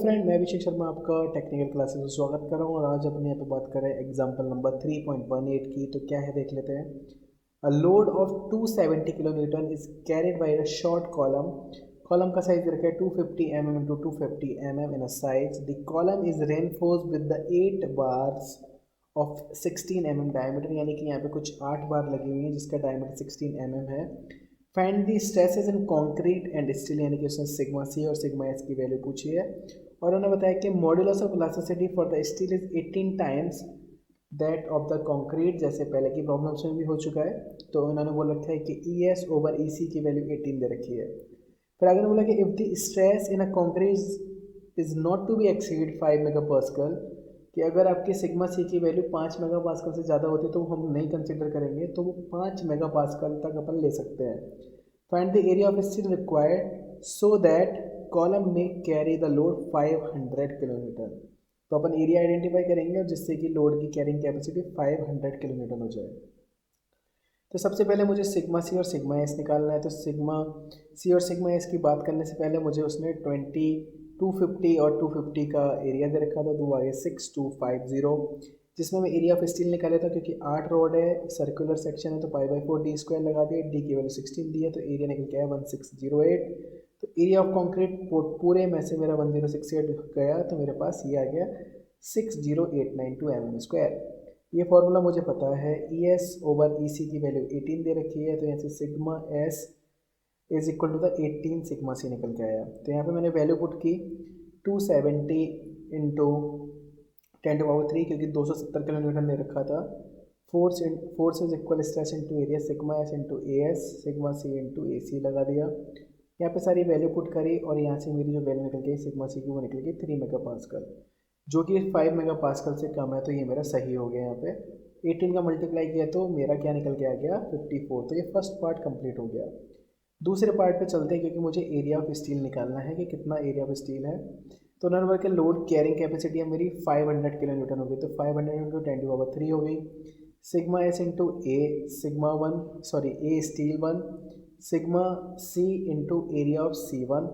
Friend, मैं अभिषेक शर्मा आपका technical classes में स्वागत कर रहा हूँ और आज अपने यहाँ पे बात करें एग्जांपल नंबर 3.18 की। तो क्या है देख लेते हैं। A load of 270 kilo Newton is carried by a short column. Column का साइज रखा है 250 mm into 250 mm in a size. The column is reinforced with the 8 bars of 16 mm diameter, यानी कि यहाँ पे कुछ 8 बार लगी हुई है जिसका डायमीटर 16 mm है। Find the stresses in concrete and steel, यानी कि उसने सिग्मा सी और सिग्मा एस की वैल्यू पूछी है और उन्होंने बताया कि modulus of elasticity for the steel is 18 times that of the concrete, जैसे पहले की प्रॉब्लम्स में भी हो चुका है। तो उन्होंने बोल रखा है कि ई एस ओवर ई सी की वैल्यू 18 दे रखी है। फिर आगे बोला कि if the stress in a concrete is not to be exceed 5 mega pascal, कि अगर आपकी सिग्मा सी की वैल्यू 5 मेगा पास्कल से ज़्यादा होती है तो हम नहीं कंसिडर करेंगे, तो वो 5 मेगा पास्कल तक अपन ले सकते हैं। Find the area of steel required so that column में कैरी द लोड 500 किलोमीटर। तो अपन एरिया आइडेंटिफाई करेंगे और जिससे कि लोड की कैरिंग कैपेसिटी 500 किलोमीटर हो जाए। तो सबसे पहले मुझे सिग्मा सी और सिग्मा एस निकालना है। तो सिग्मा सी और सिग्मा एस की बात करने से पहले मुझे उसने 250 और 250 का एरिया दे रखा था, तो वो आगे 6250, जिसमें मैं एरिया ऑफ स्टील निकाला था क्योंकि 8 रोड है, सर्कुलर सेक्शन है, तो पाई/4 डी स्क्वायर लगा दिया, डी की वैल्यू 16 दी है तो एरिया निकल के आया 1608। तो एरिया ऑफ कंक्रीट पूरे में से मेरा 1068 गया, तो मेरे पास ये आ गया 60892 mm²। ये फॉर्मूला मुझे पता है। ई एस ओवर ई सी की वैल्यू 18 दे रखी है, तो यहाँ से sigma S is equal to the 18 sigma C निकल के आया। तो यहाँ पे मैंने वैल्यू पुट की 270 इंटू 10⁻³ क्योंकि 270 किलो न्यूटन दे रखा था। Force is equal stress into area, sigma S into A S, sigma C into A C लगा दिया। यहाँ पे सारी वैल्यू पुट करी और यहाँ से मेरी जो वैल्यू निकल गई सिग्मा सी की वो निकल गई 3 मेगा पास्कल, जो कि 5 मेगा पास्कल से कम है। तो ये मेरा सही हो गया। यहाँ पे 18 का मल्टीप्लाई किया तो मेरा क्या निकल के आ गया 54। तो ये फर्स्ट पार्ट कंप्लीट हो गया। दूसरे पार्ट पे चलते हैं क्योंकि मुझे एरिया ऑफ स्टील निकालना है कि कितना एरिया ऑफ स्टील है। तो नंबर के लोड कैरिंग कैपेसिटी है मेरी 500 किलो न्यूटन हो गई, तो 500 इंटू 10⁻³ हो गई। Sigma S into A sigma one sorry A steel one, sigma C into area of C one.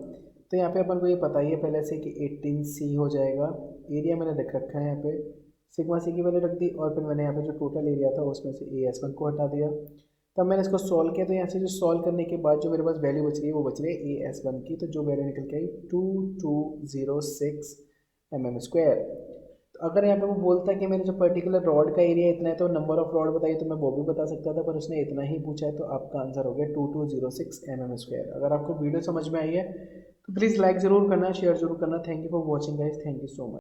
तो यहाँ पे अपन को ये पता ही है पहले से कि 18 सी हो जाएगा। एरिया मैंने रख रखा है यहाँ पे, सिग्मा सी की वैल्यू रख दी और फिर मैंने यहाँ पे जो टोटल एरिया था उसमें से ए एस वन को हटा दिया। तब मैंने इसको सॉल्व किया, तो यहाँ से जो सॉल्व करने के बाद जो मेरे पास वैल्यू बच रही है वो बच रही है ए एस वन की, तो जो वैल्यू निकल के आई 2206 mm²। तो अगर यहाँ पे वो बोलता है कि मेरे जो पर्टिकुलर रॉड का एरिया इतना है तो नंबर ऑफ रॉड बताइए, तो मैं वो भी बता सकता था, पर उसने इतना ही पूछा है, तो आपका आंसर हो गया 2206 mm²। अगर आपको वीडियो समझ में आई है तो प्लीज़ लाइक ज़रूर करना, शेयर जरूर करना। Thank you for watching guys, thank you so much.